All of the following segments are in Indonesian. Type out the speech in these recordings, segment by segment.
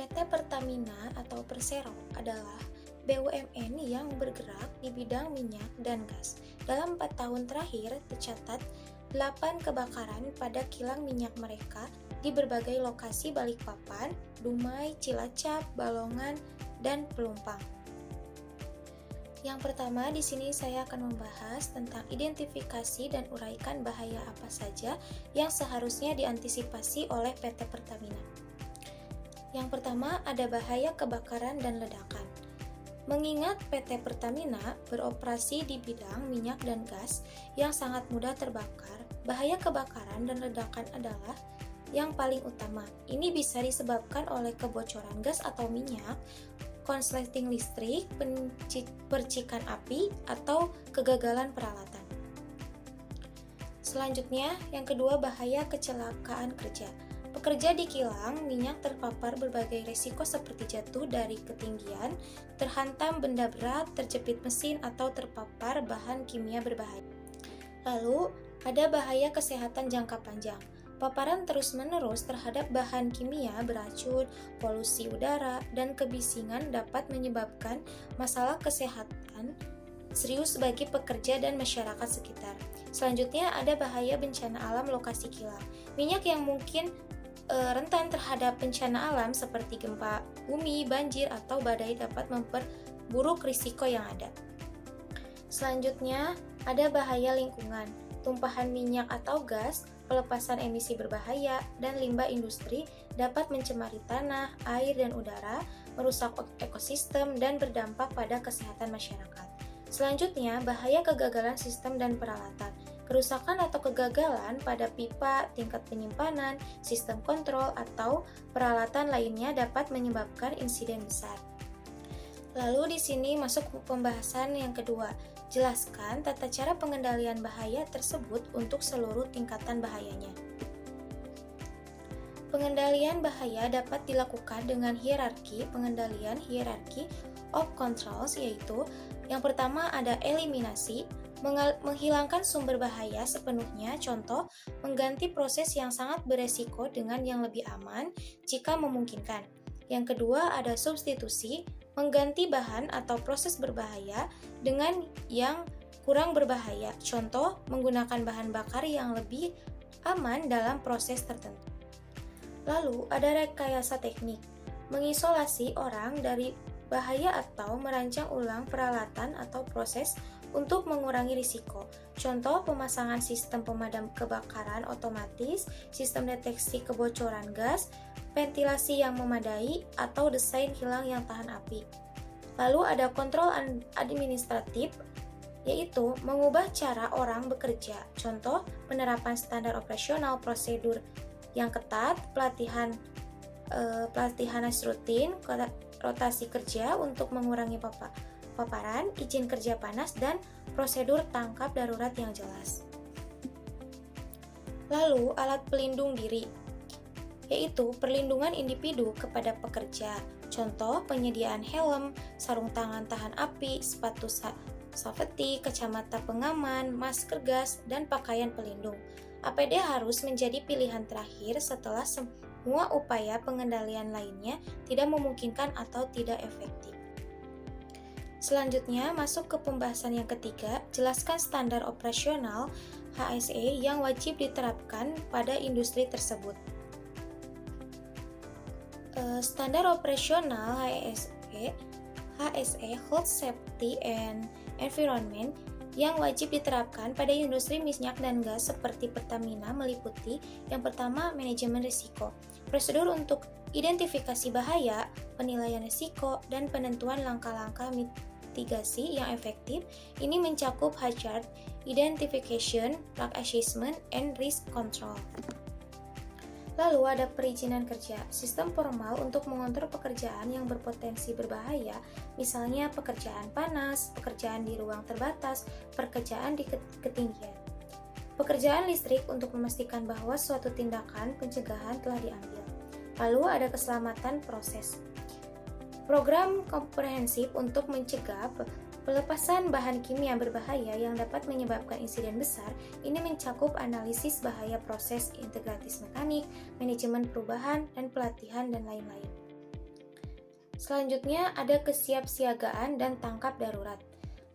PT Pertamina atau Persero adalah BUMN yang bergerak di bidang minyak dan gas. Dalam 4 tahun terakhir tercatat 8 kebakaran pada kilang minyak mereka di berbagai lokasi Balikpapan, Dumai, Cilacap, Balongan, dan Pelumpang. Yang pertama, di sini saya akan membahas tentang identifikasi dan uraikan bahaya apa saja yang seharusnya diantisipasi oleh PT Pertamina. Yang pertama, ada bahaya kebakaran dan ledakan. Mengingat PT Pertamina beroperasi di bidang minyak dan gas yang sangat mudah terbakar, bahaya kebakaran dan ledakan adalah yang paling utama. Ini bisa disebabkan oleh kebocoran gas atau minyak, konsleting listrik, percikan api, atau kegagalan peralatan. Selanjutnya, yang kedua, bahaya kecelakaan kerja. Pekerja di kilang minyak terpapar berbagai risiko seperti jatuh dari ketinggian, terhantam benda berat, terjepit mesin, atau terpapar bahan kimia berbahaya. Lalu, ada bahaya kesehatan jangka panjang. Paparan terus-menerus terhadap bahan kimia beracun, polusi udara, dan kebisingan dapat menyebabkan masalah kesehatan serius bagi pekerja dan masyarakat sekitar. Selanjutnya, ada bahaya bencana alam lokasi kilang. Minyak yang mungkin rentan terhadap bencana alam seperti gempa bumi, banjir, atau badai dapat memperburuk risiko yang ada. Selanjutnya, ada bahaya lingkungan. Tumpahan minyak atau gas, pelepasan emisi berbahaya, dan limbah industri dapat mencemari tanah, air, dan udara, merusak ekosistem, dan berdampak pada kesehatan masyarakat. Selanjutnya, bahaya kegagalan sistem dan peralatan. Kerusakan atau kegagalan pada pipa, tingkat penyimpanan, sistem kontrol, atau peralatan lainnya dapat menyebabkan insiden besar. Lalu di sini masuk pembahasan yang kedua. Jelaskan tata cara pengendalian bahaya tersebut untuk seluruh tingkatan bahayanya. Pengendalian bahaya dapat dilakukan dengan pengendalian hierarki of controls, yaitu yang pertama ada eliminasi, menghilangkan sumber bahaya sepenuhnya, contoh, mengganti proses yang sangat beresiko dengan yang lebih aman jika memungkinkan. Yang kedua ada substitusi, mengganti bahan atau proses berbahaya dengan yang kurang berbahaya, contoh, menggunakan bahan bakar yang lebih aman dalam proses tertentu. Lalu ada rekayasa teknik, mengisolasi orang dari bahaya atau merancang ulang peralatan atau proses untuk mengurangi risiko. Contoh, pemasangan sistem pemadam kebakaran otomatis, sistem deteksi kebocoran gas, ventilasi yang memadai, atau desain kilang yang tahan api. Lalu ada kontrol administratif, yaitu mengubah cara orang bekerja. Contoh, penerapan standar operasional, prosedur yang ketat, pelatihan rutin, rotasi kerja untuk mengurangi paparan, izin kerja panas, dan prosedur tangkap darurat yang jelas. Lalu, alat pelindung diri, yaitu perlindungan individu kepada pekerja. Contoh, penyediaan helm, sarung tangan tahan api, sepatu safety, kacamata pengaman, masker gas, dan pakaian pelindung. APD harus menjadi pilihan terakhir setelah semua upaya pengendalian lainnya tidak memungkinkan atau tidak efektif. Selanjutnya, masuk ke pembahasan yang ketiga, jelaskan standar operasional HSE yang wajib diterapkan pada industri tersebut. Standar operasional HSE, Health Safety and Environment, yang wajib diterapkan pada industri minyak dan gas seperti Pertamina meliputi yang pertama, manajemen risiko, prosedur untuk identifikasi bahaya, penilaian risiko, dan penentuan langkah-langkah mitigasi yang efektif. Ini mencakup hazard identification, risk assessment, and risk control. Lalu ada perizinan kerja, sistem formal untuk mengontrol pekerjaan yang berpotensi berbahaya, misalnya pekerjaan panas, pekerjaan di ruang terbatas, pekerjaan di ketinggian. Pekerjaan listrik untuk memastikan bahwa suatu tindakan pencegahan telah diambil. Lalu ada keselamatan proses. Program komprehensif untuk mencegah pelepasan bahan kimia berbahaya yang dapat menyebabkan insiden besar. Ini mencakup analisis bahaya proses integratis mekanik, manajemen perubahan, dan pelatihan, dan lain-lain. Selanjutnya ada kesiapsiagaan dan tangkap darurat.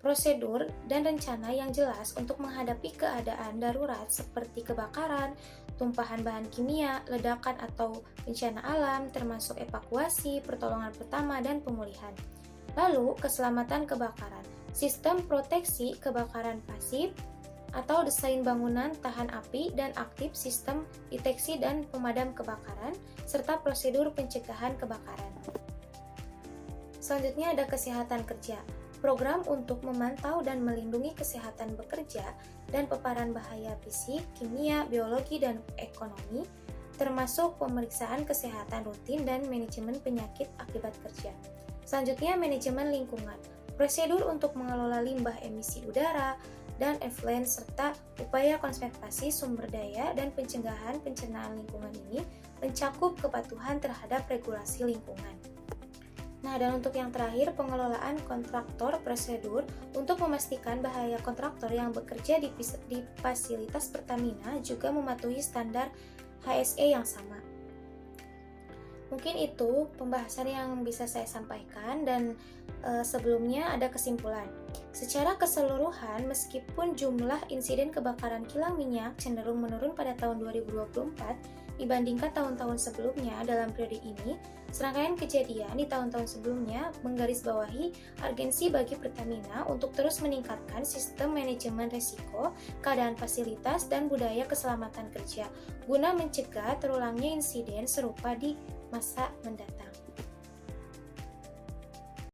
Prosedur dan rencana yang jelas untuk menghadapi keadaan darurat seperti kebakaran, tumpahan bahan kimia, ledakan atau bencana alam, termasuk evakuasi, pertolongan pertama, dan pemulihan. Lalu, keselamatan kebakaran. Sistem proteksi kebakaran pasif atau desain bangunan tahan api dan aktif, sistem deteksi dan pemadam kebakaran, serta prosedur pencegahan kebakaran. Selanjutnya ada kesehatan kerja. Program untuk memantau dan melindungi kesehatan bekerja dan paparan bahaya fisik, kimia, biologi, dan ekonomi, termasuk pemeriksaan kesehatan rutin dan manajemen penyakit akibat kerja. Selanjutnya, manajemen lingkungan. Prosedur untuk mengelola limbah emisi udara dan effluent serta upaya konservasi sumber daya dan pencegahan pencernaan lingkungan ini mencakup kepatuhan terhadap regulasi lingkungan. Nah, dan untuk yang terakhir, pengelolaan kontraktor prosedur untuk memastikan bahaya kontraktor yang bekerja di fasilitas Pertamina juga mematuhi standar HSE yang sama. Mungkin itu pembahasan yang bisa saya sampaikan, dan sebelumnya ada kesimpulan. Secara keseluruhan, meskipun jumlah insiden kebakaran kilang minyak cenderung menurun pada tahun 2024 dibandingkan tahun-tahun sebelumnya dalam periode ini, serangkaian kejadian di tahun-tahun sebelumnya menggarisbawahi urgensi bagi Pertamina untuk terus meningkatkan sistem manajemen risiko, keadaan fasilitas, dan budaya keselamatan kerja guna mencegah terulangnya insiden serupa di masa mendatang.